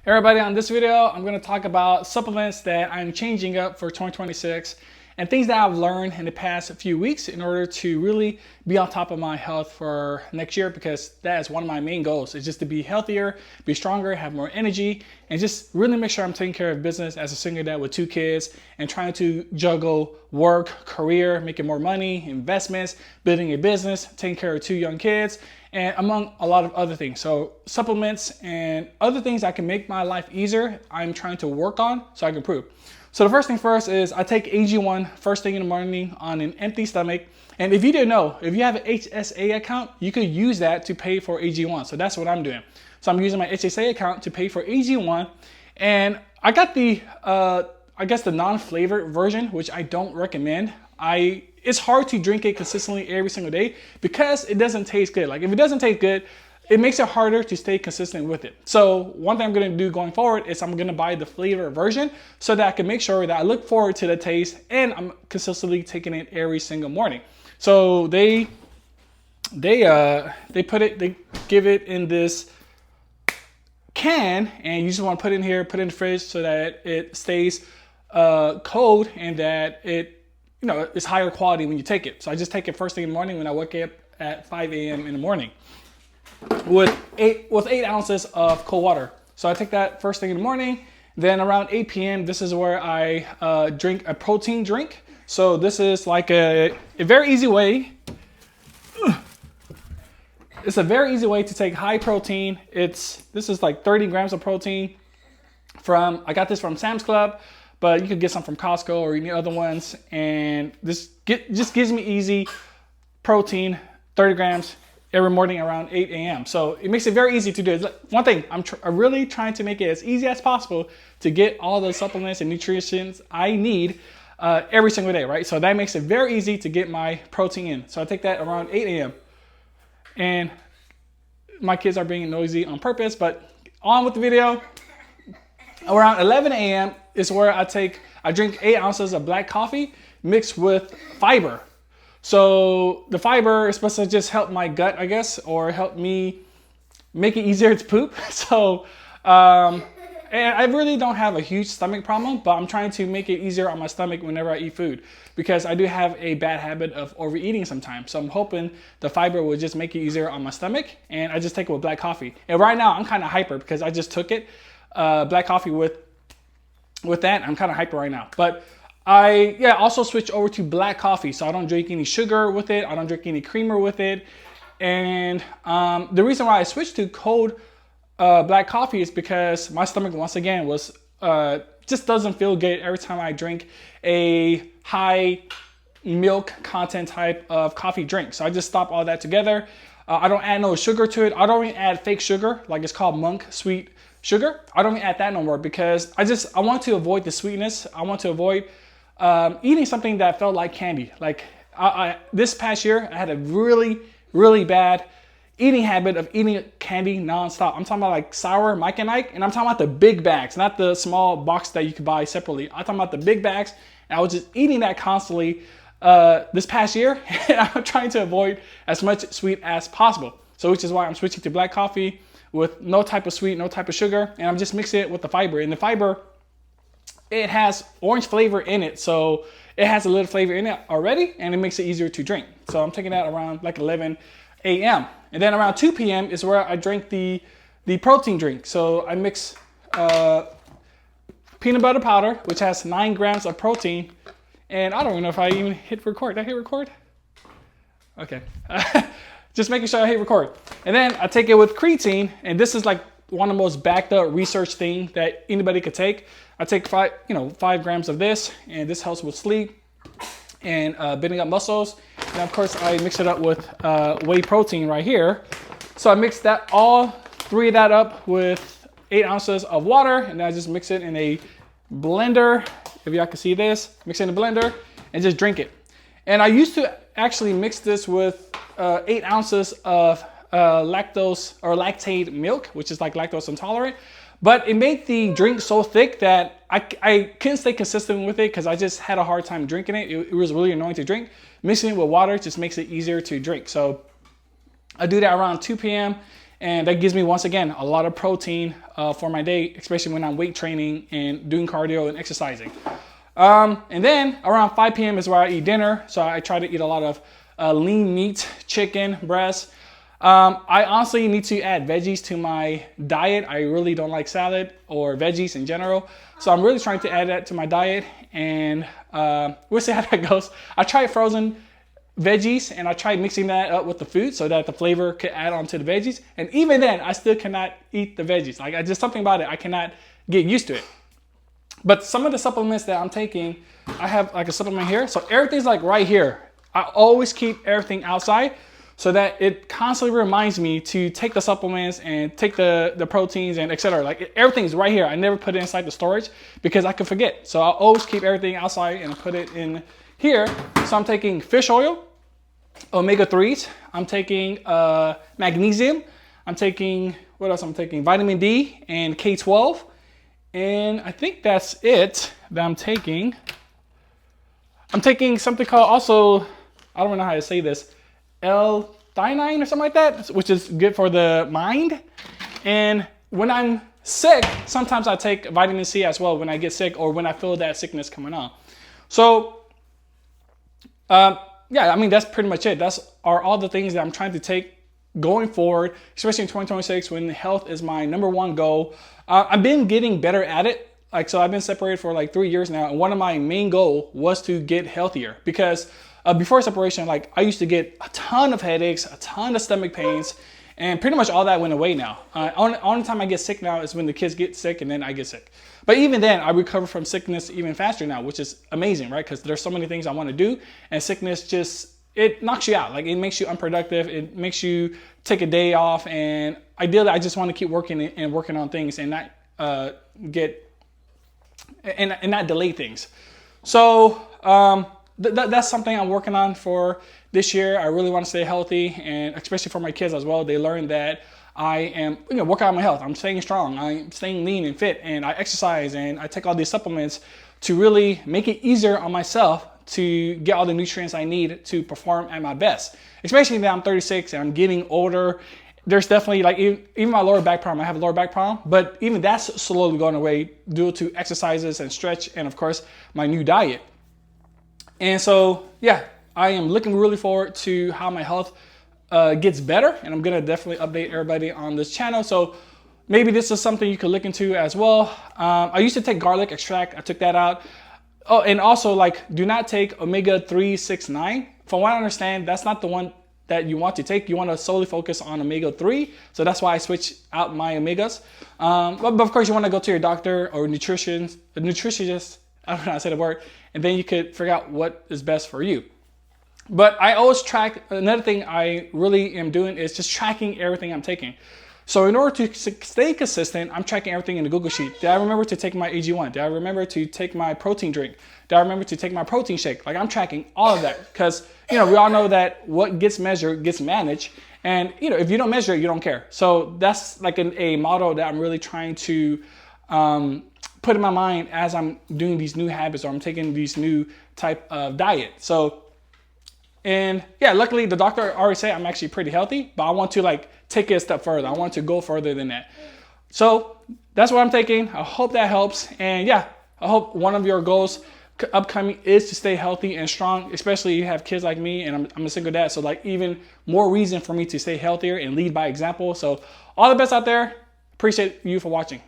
Everybody, on this video, I'm going to talk about supplements that I'm changing up for 2026 and things that I've learned in the past few weeks in order to really be on top of my health for next year, because that is one of my main goals, is just to be healthier, be stronger, have more energy, and just really make sure I'm taking care of business as a single dad with 2 kids and trying to juggle work, career, making more money, investments, building a business, taking care of 2 young kids, and among a lot of other things. So supplements and other things that can make my life easier, I'm trying to work on so I can improve. So the first thing first is I take AG1 first thing in the morning on an empty stomach. And if you didn't know, if you have an HSA account, you could use that to pay for AG1. So that's what I'm doing. So I'm using my HSA account to pay for AG1. And I got the, I guess the non-flavored version, which I don't recommend. It's hard to drink it consistently every single day because it doesn't taste good. Like if it doesn't taste good, it makes it harder to stay consistent with it. So one thing I'm gonna do going forward is I'm gonna buy the flavor version so that I can make sure that I look forward to the taste and I'm consistently taking it every single morning. So they give it in this can, and you just want to put it in here, put it in the fridge so that it stays cold and that it's higher quality when you take it. So I just take it first thing in the morning when I wake up at 5 a.m. in the morning with 8 ounces of cold water. So I take that first thing in the morning. Then around 8 p.m. this is where I drink a protein drink. So this is like a very easy way. It's a very easy way to take high protein. This is like 30 grams of protein. I got this from Sam's Club, but you could get some from Costco or any other ones. And this just gives me easy protein, 30 grams every morning around 8 a.m. So it makes it very easy to do. One thing, I'm really trying to make it as easy as possible to get all the supplements and nutrition I need every single day, right? So that makes it very easy to get my protein in. So I take that around 8 a.m. And my kids are being noisy on purpose, but on with the video. Around 11 a.m. is where I drink 8 ounces of black coffee mixed with fiber. So the fiber is supposed to just help my gut, I guess, or help me make it easier to poop. So, and I really don't have a huge stomach problem, but I'm trying to make it easier on my stomach whenever I eat food, because I do have a bad habit of overeating sometimes. So I'm hoping the fiber will just make it easier on my stomach, and I just take it with black coffee. And right now I'm kind of hyper because I just took it, black coffee with that. I'm kind of hyper right now, but I also switch over to black coffee. So I don't drink any sugar with it. I don't drink any creamer with it. And the reason why I switched to cold black coffee is because my stomach, once again, was just doesn't feel good every time I drink a high milk content type of coffee drink. So I just stop all that together. I don't add no sugar to it. I don't even add fake sugar, like it's called monk sweet sugar. I don't even add that no more because I want to avoid the sweetness. I want to avoid eating something that felt like candy. Like this past year, I had a really, really bad eating habit of eating candy nonstop. I'm talking about like sour Mike and Ike, and I'm talking about the big bags, not the small box that you could buy separately. I'm talking about the big bags, and I was just eating that constantly this past year, and I'm trying to avoid as much sweet as possible. So which is why I'm switching to black coffee with no type of sweet, no type of sugar, and I'm just mixing it with the fiber. And the fiber, it has orange flavor in it, so it has a little flavor in it already, and it makes it easier to drink. So I'm taking that around like 11 a.m. And then around 2 p.m. is where I drink the protein drink. So I mix peanut butter powder, which has 9 grams of protein. And I don't even know if I even hit record. Did I hit record? Okay. Just making sure I hit record. And then I take it with creatine, and this is like one of the most backed up research thing that anybody could take. I take 5 grams of this, and this helps with sleep and building up muscles. And of course I mix it up with whey protein right here. So I mix that, all 3 of that up with 8 ounces of water, and then I just mix it in a blender. If y'all can see this, mix it in a blender and just drink it. And I used to actually mix this with 8 ounces of lactose or lactate milk, which is like lactose intolerant. But it made the drink so thick that I couldn't stay consistent with it because I just had a hard time drinking it. It was really annoying to drink. Mixing it with water just makes it easier to drink. So I do that around 2 p.m. And that gives me, once again, a lot of protein for my day, especially when I'm weight training and doing cardio and exercising. And then around 5 p.m. is where I eat dinner. So I try to eat a lot of lean meat, chicken, breast. I honestly need to add veggies to my diet. I really don't like salad or veggies in general. So I'm really trying to add that to my diet, and we'll see how that goes. I tried frozen veggies and I tried mixing that up with the food so that the flavor could add on to the veggies. And even then, I still cannot eat the veggies. Like, I just, something about it, I cannot get used to it. But some of the supplements that I'm taking, I have like a supplement here. So everything's like right here. I always keep everything outside so that it constantly reminds me to take the supplements and take the proteins and etc. Like, everything's right here. I never put it inside the storage because I could forget. So I'll always keep everything outside and put it in here. So I'm taking fish oil, omega-3s. I'm taking magnesium. I'm taking, what else I'm taking? Vitamin D and K12. And I think that's it that I'm taking. I'm taking something called also, I don't know how to say this, L-theanine or something like that, which is good for the mind. And when I'm sick, sometimes I take vitamin C as well when I get sick or when I feel that sickness coming on. So, yeah, I mean, that's pretty much it. Are all the things that I'm trying to take going forward, especially in 2026 when health is my #1 goal. I've been getting better at it. Like, so I've been separated for like 3 years now. And one of my main goals was to get healthier because before separation, like, I used to get a ton of headaches, a ton of stomach pains, and pretty much all that went away now. Only time I get sick now is when the kids get sick and then I get sick. But even then, I recover from sickness even faster now, which is amazing, right? Because there's so many things I want to do, and sickness just, it knocks you out. Like, it makes you unproductive. It makes you take a day off. And ideally, I just want to keep working and working on things and not not delay things. So that's something I'm working on for this year. I really want to stay healthy, and especially for my kids as well. They learn that I am, working on my health. I'm staying strong. I'm staying lean and fit, and I exercise, and I take all these supplements to really make it easier on myself to get all the nutrients I need to perform at my best. Especially now I'm 36 and I'm getting older. There's definitely, like, even my lower back problem, I have a lower back problem, but even that's slowly going away due to exercises and stretch and, of course, my new diet. And so, yeah, I am looking really forward to how my health gets better, and I'm going to definitely update everybody on this channel. So maybe this is something you could look into as well. I used to take garlic extract. I took that out. Oh, and also, like, do not take omega-3, 6, 9. From what I understand, that's not the one that you want to take. You want to solely focus on omega-3. So that's why I switched out my omegas. But of course, you want to go to your doctor or nutritionist, I don't know how to say the word, and then you could figure out what is best for you. But I always track, another thing I really am doing is just tracking everything I'm taking. So in order to stay consistent, I'm tracking everything in the Google Sheet. Did I remember to take my AG1? Did I remember to take my protein drink? Did I remember to take my protein shake? Like, I'm tracking all of that because, we all know that what gets measured gets managed. And, if you don't measure it, you don't care. So that's like a motto that I'm really trying to put in my mind as I'm doing these new habits or I'm taking these new type of diet. So, and yeah, luckily the doctor already said I'm actually pretty healthy, but I want to, like, take it a step further. I want to go further than that. So that's what I'm taking. I hope that helps. And yeah, I hope one of your goals upcoming is to stay healthy and strong, especially if you have kids like me, and I'm a single dad. So, like, even more reason for me to stay healthier and lead by example. So all the best out there. Appreciate you for watching.